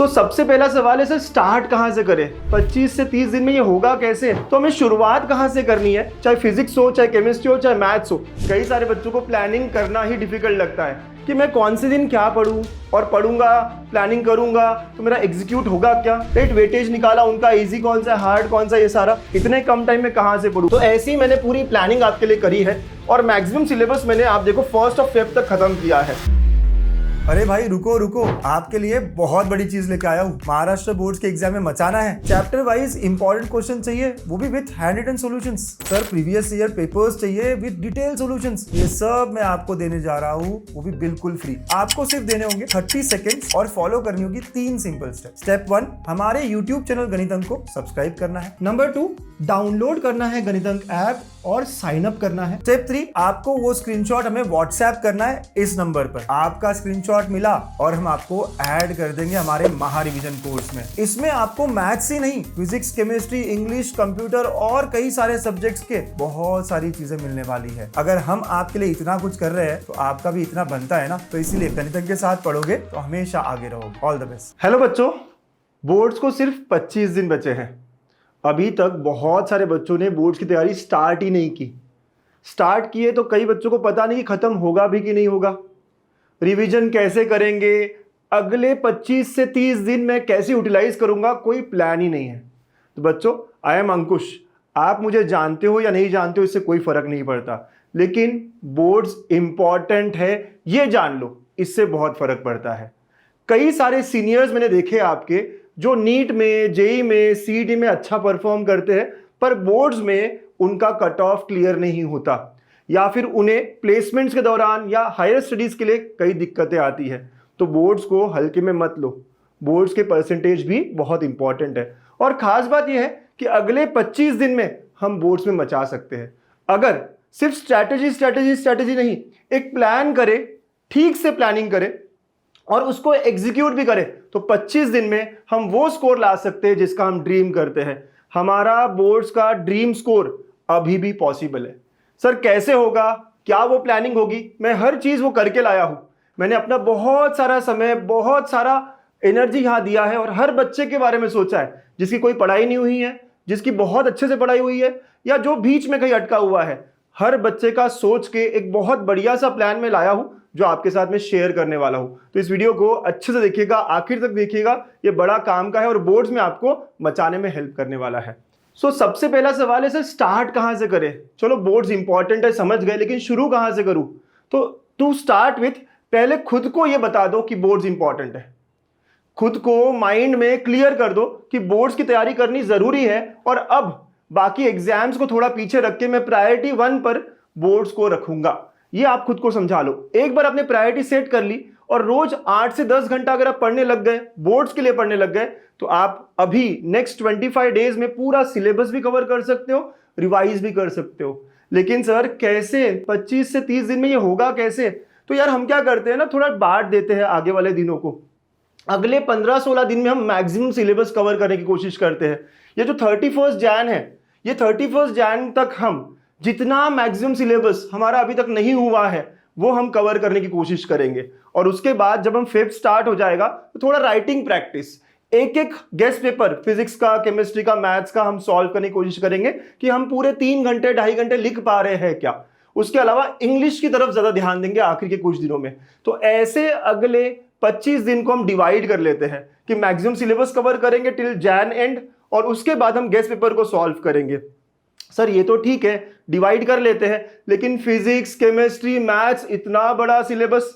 सबसे पहला सवाल है सर, स्टार्ट कहाँ से करें? 25 से 30 दिन में ये होगा कैसे? तो हमें शुरुआत कहाँ से करनी है? चाहे फिजिक्स हो, चाहे केमिस्ट्री हो, चाहे मैथ्स हो। कई सारे बच्चों को प्लानिंग करना ही डिफिकल्ट लगता है कि मैं कौन से दिन क्या पढ़ूं, और पढ़ूंगा, प्लानिंग करूंगा तो मेरा एग्जीक्यूट होगा क्या? राइट, वेटेज निकाला उनका, इजी कौन सा, हार्ड कौन सा, ये सारा इतने कम टाइम में कहाँ से पढ़ूं? तो ऐसी मैंने पूरी प्लानिंग आपके लिए करी है और मैक्सिमम सिलेबस मैंने आप देखो 1 फ़रवरी तक खत्म किया है। अरे भाई रुको रुको, आपके लिए बहुत बड़ी चीज लेके आया हूँ। महाराष्ट्र बोर्ड्स के एग्जाम में मचाना है। चैप्टर वाइज इंपॉर्टेंट क्वेश्चन चाहिए, वो भी with hand written solutions. Sir previous year papers चाहिए विद डिटेल सॉल्यूशंस। ये सब मैं आपको देने जा रहा हूँ, वो भी बिल्कुल फ्री। आपको सिर्फ देने होंगे 30 सेकेंड्स और फॉलो करनी होगी 3 सिंपल स्टेप। स्टेप 1, हमारे यूट्यूब चैनल गणित अंक को सब्सक्राइब करना है। नंबर 2, डाउनलोड करना है गणित अंक ऐप और साइन अप करना है। स्टेप 3, आपको वो स्क्रीनशॉट हमें व्हाट्सएप करना है इस नंबर पर। आपका स्क्रीनशॉट मिला और हम आपको ऐड कर देंगे हमारे महा रिवीजन कोर्स में। इसमें आपको मैथ्स ही नहीं, फिजिक्स, केमिस्ट्री, इंग्लिश, कंप्यूटर और कई सारे सब्जेक्ट्स के बहुत सारी चीजें मिलने वाली है। अगर हम आपके लिए इतना कुछ कर रहे हैं तो आपका भी इतना बनता है ना, तो इसीलिए गणित अंक के साथ पढ़ोगे तो हमेशा आगे रहोगे। All the best. हेलो बच्चों, बोर्ड्स को सिर्फ 25 दिन बचे हैं। अभी तक बहुत सारे बच्चों ने बोर्ड्स की तैयारी स्टार्ट ही नहीं की। स्टार्ट किए तो कई बच्चों को पता नहीं कि खत्म होगा भी कि नहीं होगा। रिवीजन कैसे करेंगे, अगले 25 से 30 दिन में कैसे यूटिलाइज करूंगा, कोई प्लान ही नहीं है। तो बच्चों, आई एम अंकुश। आप मुझे जानते हो या नहीं जानते हो, इससे कोई फर्क नहीं पड़ता, लेकिन बोर्ड्स इंपॉर्टेंट है ये जान लो, इससे बहुत फर्क पड़ता है। कई सारे सीनियर्स मैंने देखे आपके जो नीट में, जेई में, सीईटी में अच्छा परफॉर्म करते हैं, पर बोर्ड्स में उनका कट ऑफ क्लियर नहीं होता, या फिर उन्हें प्लेसमेंट्स के दौरान या हायर स्टडीज के लिए कई दिक्कतें आती है। तो बोर्ड्स को हल्के में मत लो, बोर्ड्स के परसेंटेज भी बहुत इंपॉर्टेंट है। और खास बात यह है कि अगले 25 दिन में हम बोर्ड्स में मचा सकते हैं अगर सिर्फ स्ट्रैटेजी नहीं, एक प्लान करे, ठीक से प्लानिंग करे और उसको एग्जीक्यूट भी करें, तो 25 दिन में हम वो स्कोर ला सकते हैं जिसका हम ड्रीम करते हैं। हमारा बोर्ड्स का ड्रीम स्कोर अभी भी पॉसिबल है। सर कैसे होगा, क्या वो प्लानिंग होगी? मैं हर चीज वो करके लाया हूं। मैंने अपना बहुत सारा समय, बहुत सारा एनर्जी यहां दिया है और हर बच्चे के बारे में सोचा है जिसकी कोई पढ़ाई नहीं हुई है, जिसकी बहुत अच्छे से पढ़ाई हुई है, या जो बीच में कहीं अटका हुआ है। हर बच्चे का सोच के एक बहुत बढ़िया सा प्लान में लाया हूं जो आपके साथ में शेयर करने वाला हूं। तो इस वीडियो को अच्छे से देखिएगा, आखिर तक देखिएगा, ये बड़ा काम का है और बोर्ड्स में आपको मचाने में हेल्प करने वाला है। सबसे पहला सवाल है सर, स्टार्ट कहां से करें? चलो बोर्ड्स इंपॉर्टेंट है समझ गए, लेकिन शुरू कहां से करूं? तो टू स्टार्ट विथ, पहले खुद को ये बता दो कि बोर्ड्स इंपॉर्टेंट है। खुद को माइंड में क्लियर कर दो कि बोर्ड्स की तैयारी करनी जरूरी है और अब बाकी एग्जाम्स को थोड़ा पीछे रख के मैं प्रायोरिटी 1 पर बोर्ड्स को रखूंगा। ये आप खुद को समझा लो। एक बार आपने प्रायोरिटी सेट कर ली और रोज 8 से 10 घंटा अगर आप पढ़ने लग गए, बोर्ड्स के लिए पढ़ने लग गए, तो आप अभी नेक्स्ट 25 डेज में पूरा सिलेबस भी कवर कर सकते हो, रिवाइज भी कर सकते हो। लेकिन सर कैसे, 25 से 30 दिन में ये होगा कैसे? तो यार हम क्या करते हैं ना, थोड़ा बांट देते हैं आगे वाले दिनों को। अगले 15-16 दिन में हम मैक्सिमम सिलेबस कवर करने की कोशिश करते हैं। ये जो 31 जैन है, ये 31 जैन तक हम जितना मैक्सिमम सिलेबस हमारा अभी तक नहीं हुआ है वो हम कवर करने की कोशिश करेंगे। और उसके बाद जब हम 5th स्टार्ट हो जाएगा तो थोड़ा राइटिंग प्रैक्टिस, एक गेस्ट पेपर फिजिक्स का, केमिस्ट्री का, मैथ्स का हम सॉल्व करने की कोशिश करेंगे कि हम पूरे 3 घंटे 2.5 घंटे लिख पा रहे हैं क्या। उसके अलावा इंग्लिश की तरफ ज्यादा ध्यान देंगे आखिर के कुछ दिनों में। तो ऐसे अगले 25 दिन को हम डिवाइड कर लेते हैं कि मैक्सिमम सिलेबस कवर करेंगे टिल जैन एंड, और उसके बाद हम गेस्ट पेपर को सॉल्व करेंगे। सर ये तो ठीक है, डिवाइड कर लेते हैं, लेकिन फिजिक्स, केमिस्ट्री, मैथ्स, इतना बड़ा सिलेबस,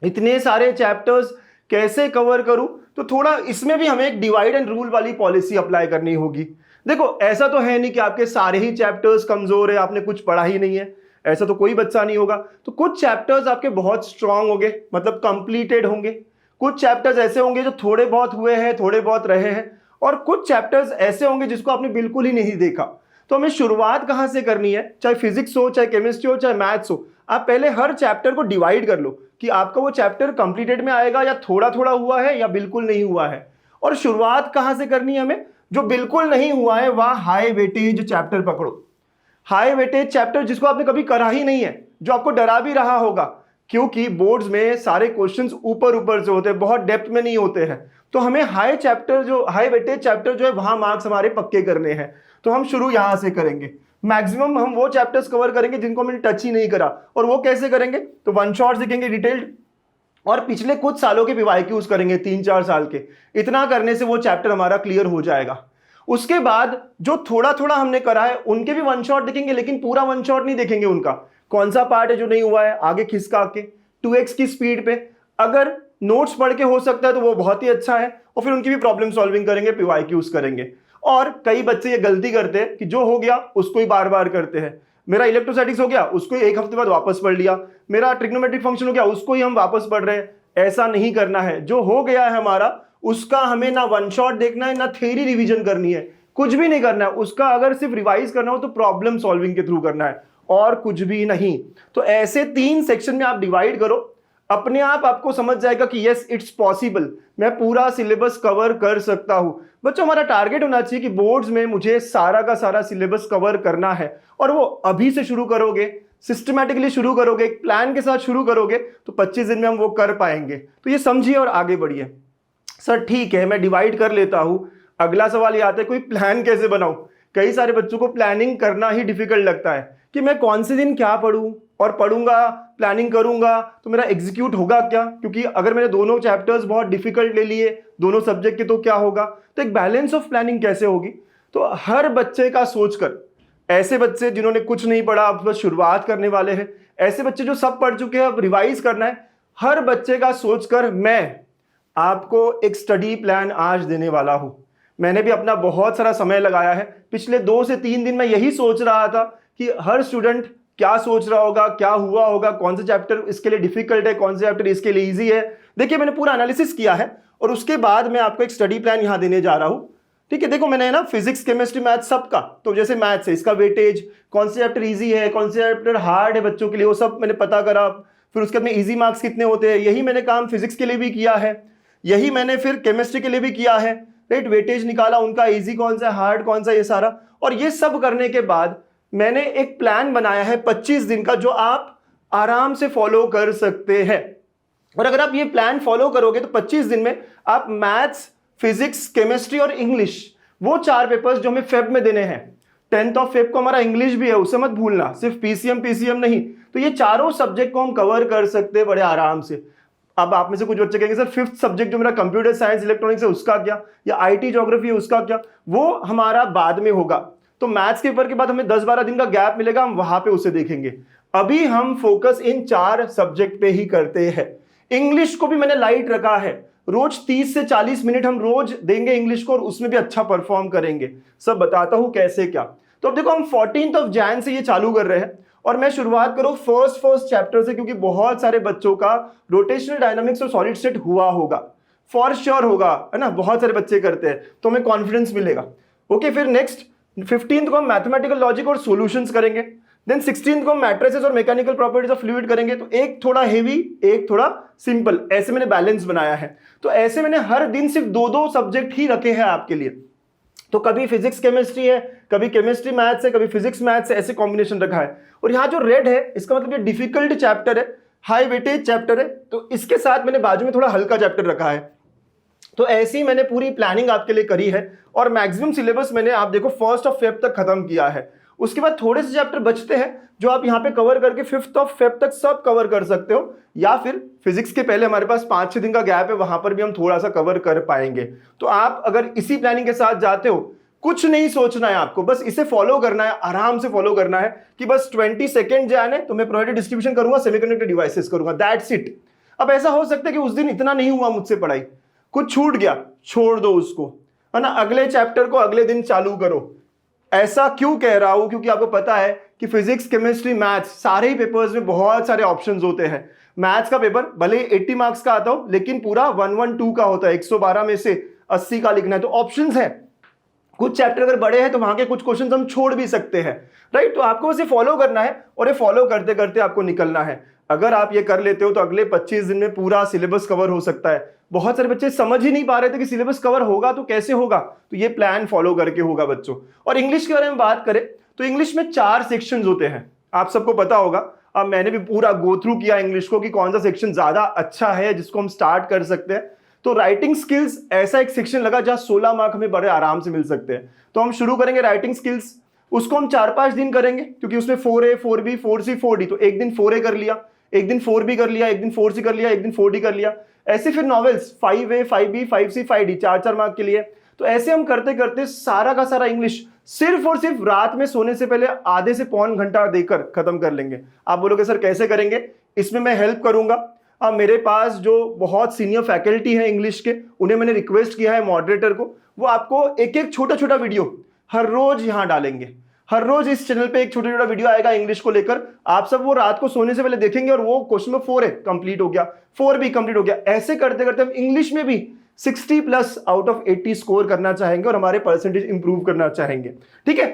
इतने सारे चैप्टर्स कैसे कवर करूं? तो थोड़ा इसमें भी हमें एक डिवाइड एंड रूल वाली पॉलिसी अप्लाई करनी होगी। देखो ऐसा तो है नहीं कि आपके सारे ही चैप्टर्स कमजोर है, आपने कुछ पढ़ा ही नहीं है, ऐसा तो कोई बच्चा नहीं होगा। तो कुछ चैप्टर्स आपके बहुत स्ट्रांग होंगे, मतलब कंप्लीटेड होंगे। कुछ चैप्टर्स ऐसे होंगे जो थोड़े बहुत हुए हैं, थोड़े बहुत रहे हैं, और कुछ चैप्टर्स ऐसे होंगे जिसको आपने बिल्कुल ही नहीं देखा। तो हमें शुरुआत कहां से करनी है? चाहे फिजिक्स हो, चाहे केमिस्ट्री हो, चाहे मैथ्स हो, आप पहले हर चैप्टर को डिवाइड कर लो कि आपका वो चैप्टर कंप्लीटेड में आएगा या थोड़ा थोड़ा हुआ है या बिल्कुल नहीं हुआ है। और शुरुआत कहां से करनी है हमें? जो बिल्कुल नहीं हुआ है वहां हाई वेटेज चैप्टर पकड़ो। हाई वेटेज चैप्टर जिसको आपने कभी करा ही नहीं है, जो आपको डरा भी रहा होगा क्योंकि बोर्ड्स में सारे क्वेश्चंस ऊपर ऊपर से होते हैं, बहुत डेप्थ में नहीं होते हैं। तो हमें हाई वेटेज चैप्टर जो है वहां मार्क्स हमारे पक्के करने हैं। तो हम शुरू यहां से करेंगे। मैक्सिमम हम वो चैप्टर्स कवर करेंगे जिनको हमने टच ही नहीं करा। और वो कैसे करेंगे? तो वन शॉट सीखेंगे डिटेल्ड, और पिछले कुछ सालों के पीवाईक्यूज करेंगे 3-4 साल के। इतना करने से वो चैप्टर हमारा क्लियर हो जाएगा। उसके बाद जो थोड़ा थोड़ा हमने करा है उनके भी वन शॉट देखेंगे, लेकिन पूरा वन शॉट नहीं देखेंगे। उनका कौन सा पार्ट है जो नहीं हुआ है, आगे खिसका के 2x की स्पीड पे अगर नोट्स पढ़ के हो सकता है तो वो बहुत ही अच्छा है। और फिर उनकी भी प्रॉब्लम सॉल्विंग करेंगे, पीवाईक्यूज करेंगे। और कई बच्चे ये गलती करते हैं कि जो हो गया उसको ही बार बार करते हैं। मेरा इलेक्ट्रोस्टैटिक्स हो गया, उसको ही एक हफ्ते बाद वापस पढ़ लिया। मेरा ट्रिग्नोमेट्रिक फंक्शन हो गया, उसको ही हम वापस पढ़ रहे हैं। ऐसा नहीं करना है। जो हो गया है हमारा, उसका हमें ना वन शॉट देखना है, ना थ्योरी रिवीजन करनी है, कुछ भी नहीं करना है। उसका अगर सिर्फ रिवाइज करना हो तो प्रॉब्लम सॉल्विंग के थ्रू करना है, और कुछ भी नहीं। तो ऐसे 3 सेक्शन में आप डिवाइड करो, अपने आप आपको समझ जाएगा कि यस इट्स पॉसिबल, मैं पूरा सिलेबस कवर कर सकता हूं। बच्चों, हमारा टारगेट होना चाहिए कि बोर्ड्स में मुझे सारा का सारा सिलेबस कवर करना है। और वो अभी से शुरू करोगे, सिस्टमैटिकली शुरू करोगे, एक प्लान के साथ शुरू करोगे तो 25 दिन में हम वो कर पाएंगे। तो ये समझिए और आगे बढ़िए। सर ठीक है, मैं डिवाइड कर लेता हूं। अगला सवाल ये आता है, कोई प्लान कैसे बनाऊं? कई सारे बच्चों को प्लानिंग करना ही डिफिकल्ट लगता है कि मैं कौन से दिन क्या पढ़ूं, और पढ़ूंगा, प्लानिंग करूंगा तो मेरा एग्जीक्यूट होगा क्या? क्योंकि अगर मैंने दोनों चैप्टर्स बहुत डिफिकल्ट ले लिए दोनों सब्जेक्ट के तो क्या होगा? तो एक बैलेंस ऑफ प्लानिंग कैसे होगी? तो हर बच्चे का सोचकर, ऐसे बच्चे जिन्होंने कुछ नहीं पढ़ा, अब बस शुरुआत करने वाले हैं, ऐसे बच्चे जो सब पढ़ चुके हैं अब रिवाइज करना है, हर बच्चे का सोचकर मैं आपको एक स्टडी प्लान आज देने वाला हूं। मैंने भी अपना बहुत सारा समय लगाया है। पिछले 2 से 3 दिन मैं यही सोच रहा था कि हर स्टूडेंट क्या सोच रहा होगा, क्या हुआ होगा, कौन सा चैप्टर इसके लिए डिफिकल्ट है, कौन सा चैप्टर इसके लिए इजी है। देखिए, मैंने पूरा एनालिसिस किया है और उसके बाद मैं आपको एक स्टडी प्लान यहां देने जा रहा हूं। ठीक है, देखो मैंने ना फिजिक्स, केमिस्ट्री, मैथ्स सबका, तो जैसे मैथ्स है इसका वेटेज, कौन से चैप्टर इजी है, कौन से चैप्टर हार्ड है बच्चों के लिए, वो सब मैंने पता करा। फिर उसके बाद में इजी मार्क्स कितने होते हैं, यही मैंने काम फिजिक्स के लिए भी किया है, यही मैंने फिर केमिस्ट्री के लिए भी किया है। राइट, वेटेज निकाला उनका, इजी कौन सा, हार्ड कौन सा, ये सारा। और ये सब करने के बाद मैंने एक प्लान बनाया है 25 दिन का, जो आप आराम से फॉलो कर सकते हैं। और अगर आप ये प्लान फॉलो करोगे तो 25 दिन में आप मैथ्स, फिजिक्स, केमिस्ट्री और इंग्लिश, वो 4 पेपर्स जो हमें फेब में देने हैं, 10th ऑफ फेब को हमारा इंग्लिश भी है, उसे मत भूलना, सिर्फ पीसीएम नहीं। तो ये चारों सब्जेक्ट को हम कवर कर सकते हैं बड़े आराम से। अब आप में से कुछ बच्चे कहेंगे सर 5th सब्जेक्ट जो मेरा कंप्यूटर साइंस इलेक्ट्रॉनिक्स है उसका क्या, या आईटी ज्योग्राफी है उसका क्या? वो हमारा बाद में होगा। तो मैथ्स के पेपर के बाद हमें 10-12 दिन का गैप मिलेगा, हम वहां पे उसे देखेंगे। अभी हम फोकस इन 4 सब्जेक्ट पे ही करते हैं। इंग्लिश को भी मैंने लाइट रखा है, रोज 30 से 40 मिनट हम रोज देंगे इंग्लिश को, और उसमें भी अच्छा परफॉर्म करेंगे। सब बताता हूं कैसे क्या। तो अब देखो, हम 14th ऑफ जैन से ये चालू कर रहे हैं, और मैं शुरुआत करूं फर्स्ट चैप्टर से, क्योंकि बहुत सारे बच्चों का रोटेशनल डायनामिक्स और सॉलिड स्टेट हुआ होगा, फॉर श्योर होगा, है ना, बहुत सारे बच्चे करते हैं, तो हमें कॉन्फिडेंस मिलेगा। ओके, फिर नेक्स्ट 15th को हम मैथमेटिकल लॉजिक और सॉल्यूशंस करेंगे। देन 16th को हम मैट्रिसेस और मैकेनिकल प्रॉपर्टीज ऑफ फ्लूइड करेंगे। तो एक थोड़ा हेवी, एक थोड़ा सिंपल, ऐसे मैंने बैलेंस बनाया है। तो ऐसे मैंने हर दिन सिर्फ 2-2 सब्जेक्ट ही रखे हैं आपके लिए। तो कभी फिजिक्स केमिस्ट्री है, कभी केमिस्ट्री मैथ्स है, कभी फिजिक्स मैथ्स है, ऐसे कॉम्बिनेशन रखा है। और यहाँ जो रेड है इसका मतलब ये डिफिकल्ट चैप्टर है, हाई वेटेज चैप्टर है, तो इसके साथ मैंने बाजू में थोड़ा हल्का चैप्टर रखा है। तो ऐसी ही मैंने पूरी प्लानिंग आपके लिए करी है, और मैक्सिमम सिलेबस मैंने आप देखो 1st ऑफ फेब तक खत्म किया है। उसके बाद थोड़े से चैप्टर बचते हैं जो आप यहाँ पे कवर करके 5th ऑफ फेब तक सब कवर कर सकते हो, या फिर फिजिक्स के पहले हमारे पास 5-6 दिन का गैप है, वहां पर भी हम थोड़ा सा कवर कर पाएंगे। तो आप अगर इसी प्लानिंग के साथ जाते हो, कुछ नहीं सोचना है आपको, बस इसे फॉलो करना है, आराम से फॉलो करना है कि बस 22 जैन है तो मैं प्रोवाइडेड डिस्ट्रीब्यूशन करूंगा, सेमीकंडक्टर डिवाइसेस करूंगा, दैट्स इट। अब ऐसा हो सकता है कि उस दिन इतना नहीं हुआ मुझसे पढ़ाई, कुछ छूट गया, छोड़ दो उसको, है ना, अगले चैप्टर को अगले दिन चालू करो। ऐसा क्यों कह रहा हूं? क्योंकि आपको पता है कि फिजिक्स, केमिस्ट्री, मैथ्स सारे ही पेपर्स में बहुत सारे ऑप्शंस होते हैं। मैथ्स का पेपर भले 80 मार्क्स का आता हो, लेकिन पूरा 112 का होता है, 112 में से 80 का लिखना है। तो ऑप्शंस है, कुछ चैप्टर अगर बड़े हैं तो वहां के कुछ क्वेश्चंस हम छोड़ भी सकते हैं। राइट, तो आपको बस ये फॉलो करना है, और ये फॉलो करते करते आपको निकलना है। अगर आप ये कर लेते हो तो अगले 25 दिन में पूरा सिलेबस कवर हो सकता है। बहुत सारे बच्चे समझ ही नहीं पा रहे थे कि सिलेबस कवर होगा तो कैसे होगा, तो ये प्लान फॉलो करके होगा बच्चों। और इंग्लिश के बारे में बात करें तो इंग्लिश में 4 सेक्शंस होते हैं, आप सबको पता होगा। अब मैंने भी पूरा गो थ्रू किया इंग्लिश को कि कौन सा सेक्शन ज़्यादा अच्छा है जिसको हम स्टार्ट कर सकते हैं। तो राइटिंग स्किल्स ऐसा एक सेक्शन लगा जहाँ 16 मार्क हमें बड़े आराम से मिल सकते हैं। तो हम शुरू करेंगे राइटिंग स्किल्स, उसको हम 4-5 दिन करेंगे क्योंकि उसमें 4A 4B 4C 4D, तो एक दिन 4A कर लिया, एक दिन 4B कर लिया, एक दिन 4C कर लिया, एक दिन 4D कर लिया, ऐसे फिर novels 5A 5B 5C 5D 4-4 mark के लिए। तो ऐसे हम करते करते सारा का सारा इंग्लिश सिर्फ और सिर्फ रात में सोने से पहले आधे से पौन घंटा देकर खत्म कर लेंगे। आप बोलोगे सर कैसे करेंगे, इसमें मैं हेल्प करूंगा। अब मेरे पास जो बहुत सीनियर फैकल्टी है इंग्लिश के, उन्हें मैंने रिक्वेस्ट किया है मॉडरेटर को, वो आपको एक एक छोटा छोटा वीडियो हर रोज यहाँ डालेंगे। हर रोज इस चैनल पे एक छोटा छोटा वीडियो आएगा इंग्लिश को लेकर, आप सब वो रात को सोने से पहले देखेंगे और वो क्वेश्चन नंबर 4A कंप्लीट हो गया, 4B कंप्लीट हो गया। ऐसे करते करते हम इंग्लिश में भी 60+ आउट ऑफ 80 स्कोर करना चाहेंगे और हमारे परसेंटेज इंप्रूव करना चाहेंगे। ठीक है,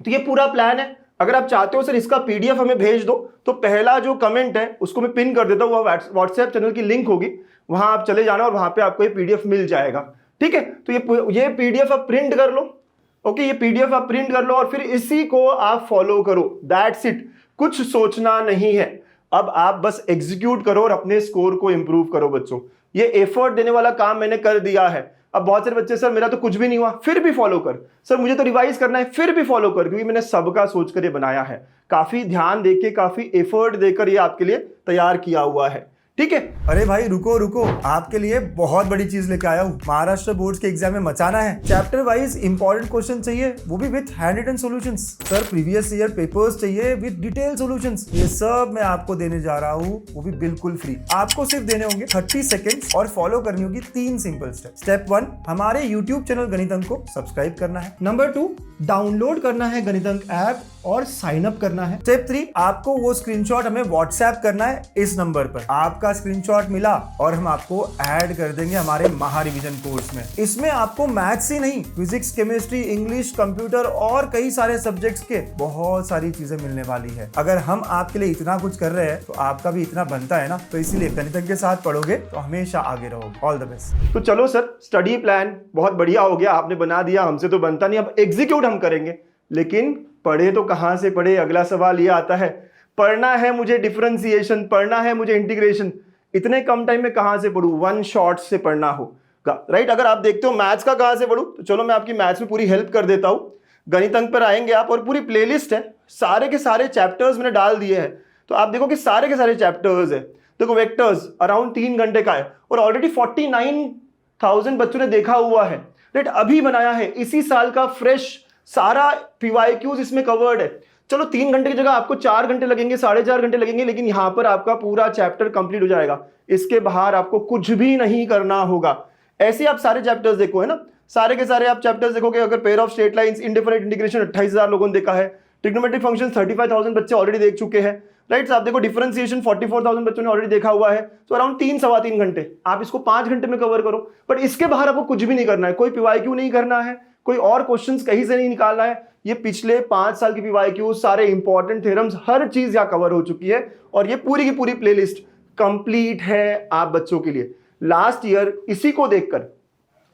तो ये पूरा प्लान है। अगर आप चाहते हो सर इसका PDF हमें भेज दो, तो पहला जो कमेंट है उसको मैं पिन कर देता हूँ, वह व्हाट्सएप चैनल की लिंक होगी, वहां आप चले जाना और वहां पे आपको ये PDF मिल जाएगा। ठीक है, तो ये PDF आप प्रिंट कर लो। ओके, ये PDF आप प्रिंट कर लो और फिर इसी को आप फॉलो करो, दैट्स इट। कुछ सोचना नहीं है, अब आप बस एग्जीक्यूट करो और अपने स्कोर को इंप्रूव करो बच्चों। ये एफर्ट देने वाला काम मैंने कर दिया है। अब बहुत सारे बच्चे सर मेरा तो कुछ भी नहीं हुआ, फिर भी फॉलो कर, सर मुझे तो रिवाइज करना है, फिर भी फॉलो कर, क्योंकि मैंने सबका सोचकर ये बनाया है, काफी ध्यान देके काफी एफर्ट देकर ये आपके लिए तैयार किया हुआ है। ठीक है, अरे भाई रुको रुको, आपके लिए बहुत बड़ी चीज लेके आया हूँ। महाराष्ट्र बोर्ड्स के एग्जाम में मचाना है। चैप्टर वाइज इंपॉर्टेंट क्वेश्चन चाहिए, वो भी with hand written solutions. Sir previous year papers चाहिए विद डिटेल सॉल्यूशंस। ये सब मैं आपको देने जा रहा हूँ, वो भी बिल्कुल फ्री। आपको सिर्फ देने होंगे 30 सेकेंड्स और फॉलो करनी होगी 3 सिंपल स्टेप। स्टेप 1, हमारे यूट्यूब चैनल गणित अंक को सब्सक्राइब करना है। नंबर 2, डाउनलोड करना है गणित अंक ऐप और साइन अप करना है। स्टेप 3, आपको वो स्क्रीनशॉट हमें व्हाट्सएप करना है इस नंबर पर। आपका स्क्रीनशॉट मिला और हम आपको ऐड कर देंगे हमारे महा रिवीजन कोर्स में। इसमें आपको मैथ्स ही नहीं, फिजिक्स, केमिस्ट्री, इंग्लिश, कंप्यूटर और कई सारे सब्जेक्ट्स के बहुत सारी चीजें मिलने वाली है। अगर हम आपके लिए इतना कुछ कर रहे हैं तो आपका भी इतना बनता है ना, तो इसीलिए गणित अंक के साथ पढ़ोगे तो हमेशा आगे रहोगे। All the best. तो चलो सर, स्टडी प्लान बहुत बढ़िया हो गया, आपने बना दिया, हमसे तो बनता नहीं, अब एग्जीक्यूट हम करेंगे। लेकिन पढ़े तो कहां से पढ़े, अगला सवाल ये आता है। पढ़ना है मुझे डिफरेंशिएशन, पढ़ना है मुझे इंटीग्रेशन, इतने कम टाइम में कहां से पढ़ूं, वन शॉट से पढ़ना होगा, राइट। अगर आप देखते हो मैथ्स का कहां से पढ़ूं, तो चलो मैं आपकी मैथ्स में पूरी हेल्प कर देता हूं। गणित अंक पर आएंगे आप और पूरी प्लेलिस्ट है, सारे के सारे चैप्टर्स मैंने डाल दिए हैं। तो आप देखो कि सारे के सारे चैप्टर्स है। देखो वेक्टर्स अराउंड 3 घंटे का है और ऑलरेडी 49,000 बच्चों ने देखा हुआ है, राइट। अभी बनाया है, इसी साल का फ्रेश, सारा PYQs इसमें कवर्ड है। चलो 3 घंटे की जगह आपको 4 घंटे लगेंगे, 4.5 घंटे लगेंगे, लेकिन यहां पर आपका पूरा चैप्टर कंप्लीट हो जाएगा। इसके बाहर आपको कुछ भी नहीं करना होगा। ऐसे आप सारे चैप्टर्स देखो, है ना, सारे के सारे आप चैप्टर्स देखोगे। अगर pair of straight lines, indifferent integration 28,000 लोगों ने देखा है। ट्रिग्नोमेट्रिक फंक्शन 35,000 बच्चे ऑलरेडी देख चुके हैं, राइट। आप देखो डिफरेंशिएशन 44,000 बच्चों ने ऑलरेडी देखा हुआ है। तो अराउंड 3-3.25 घंटे, आप इसको 5 घंटे में कवर करो। बट इसके बाहर आपको कुछ भी नहीं करना है, कोई PYQ नहीं करना है, कोई और क्वेश्चंस कहीं से नहीं निकालना है। ये पिछले 5 साल की PYQ, सारे इंपॉर्टेंट थ्योरम्स, हर चीज यहाँ कवर हो चुकी है और ये पूरी की पूरी प्लेलिस्ट कंप्लीट है आप बच्चों के लिए। लास्ट ईयर इसी को देखकर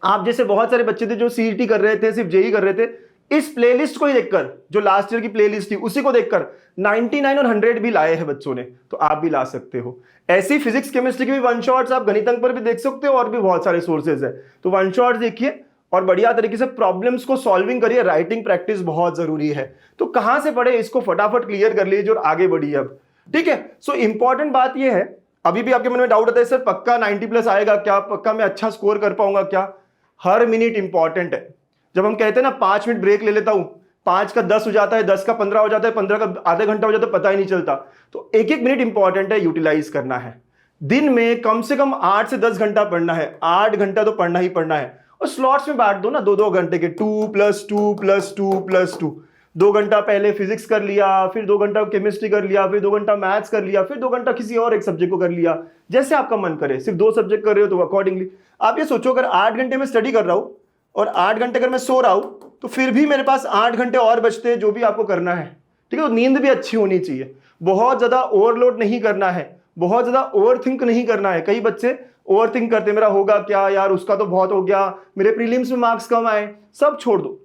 आप जैसे बहुत सारे बच्चे थे जो CET कर रहे थे, सिर्फ JEE कर रहे थे, इस प्लेलिस्ट को ही देखकर, जो लास्ट ईयर की प्लेलिस्ट थी उसी को देखकर 99 और 100 भी लाए हैं बच्चों ने। तो आप भी ला सकते हो। ऐसी फिजिक्स केमिस्ट्री की भी वन शॉट्स आप गणित अंक पर भी देख सकते हो और भी बहुत सारे सोर्सेज है। तो वन शॉट्स देखिए और बढ़िया तरीके से प्रॉब्लम्स को सॉल्विंग करिए। राइटिंग प्रैक्टिस बहुत जरूरी है। तो कहां से पढ़े, इसको फटाफट क्लियर कर लीजिए और आगे बढ़िए अब, ठीक है। सो इंपॉर्टेंट बात यह है, अभी भी आपके मन में डाउट आता है सर पक्का 90+ आएगा क्या, पक्का मैं अच्छा स्कोर कर पाऊंगा क्या। हर मिनट इंपॉर्टेंट है। जब हम कहते हैं ना 5 मिनट ब्रेक ले लेता हूं, 5 का 10 हो जाता है, 10 का 15 हो जाता है, 15 का आधा घंटा हो जाता है, पता ही नहीं चलता। तो एक एक मिनट इंपॉर्टेंट है, यूटिलाइज करना है। दिन में कम से कम 8 से 10 घंटा पढ़ना है, 8 घंटा तो पढ़ना ही पढ़ना है। और स्लॉट्स में बांट दो ना, 2-2 घंटे के, 2+2+2+2। 2 घंटा पहले फिजिक्स कर लिया, फिर 2 घंटा केमिस्ट्री कर लिया, फिर 2 घंटा मैथ्स कर लिया, फिर 2 घंटा किसी और एक सब्जेक्ट को कर लिया, जैसे आपका मन करे। सिर्फ 2 सब्जेक्ट कर रहे हो तो अकॉर्डिंगली आप ये सोचो, अगर 8 घंटे में स्टडी कर रहा हूं और 8 घंटे अगर मैं सो रहा हूं, तो फिर भी मेरे पास 8 घंटे और बचते हैं जो भी आपको करना है, ठीक है। तो नींद भी अच्छी होनी चाहिए, बहुत ज्यादा ओवरलोड नहीं करना है, बहुत ज्यादा ओवरथिंक नहीं करना है। कई बच्चे ओवरथिंक करते, मेरा होगा क्या यार, उसका तो बहुत हो गया, मेरे प्रीलिम्स में मार्क्स कम आए, सब छोड़ दो।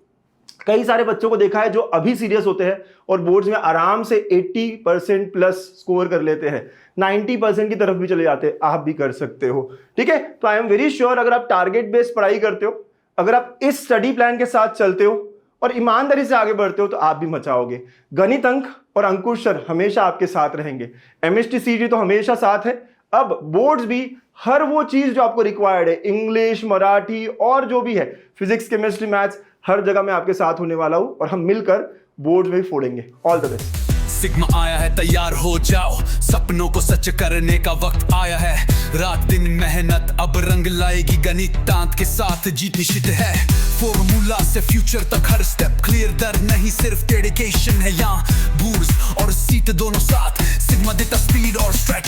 कई सारे बच्चों को देखा है जो अभी सीरियस होते हैं और बोर्ड्स में आराम से 80% प्लस स्कोर कर लेते हैं, 90% की तरफ भी चले जाते हैं। आप भी कर सकते हो, ठीक है। तो आई एम वेरी श्योर अगर आप टारगेट बेस्ड पढ़ाई करते हो, अगर आप इस स्टडी प्लान के साथ चलते हो और ईमानदारी से आगे बढ़ते हो तो आप भी मचाओगे। गणित अंक और अंकुश सर हमेशा आपके साथ रहेंगे, एमएसटी सीजी तो हमेशा साथ है। अब बोर्ड्स भी हर वो चीज जो आपको रिक्वायर्ड है, इंग्लिश, मराठी और जो भी है, फिजिक्स, केमिस्ट्री, मैथ्स, हर जगह मैं आपके साथ होने वाला हूं और हम मिलकर बोर्ड में फोड़ेंगे। All the best. सिग्मा आया है, तैयार हो जाओ, सपनों को सच करने का वक्त आया है। रात दिन मेहनत अब रंग लाएगी, गणितांत के साथ जीत निश्चित है। फॉर्मूला से फ्यूचर तक हर स्टेप क्लियर, डर नहीं सिर्फ डेडिकेशन है यहाँ। बूर्स और सीट दोनों साथ, सिग्मा देता स्पीड और स्ट्रेटजी।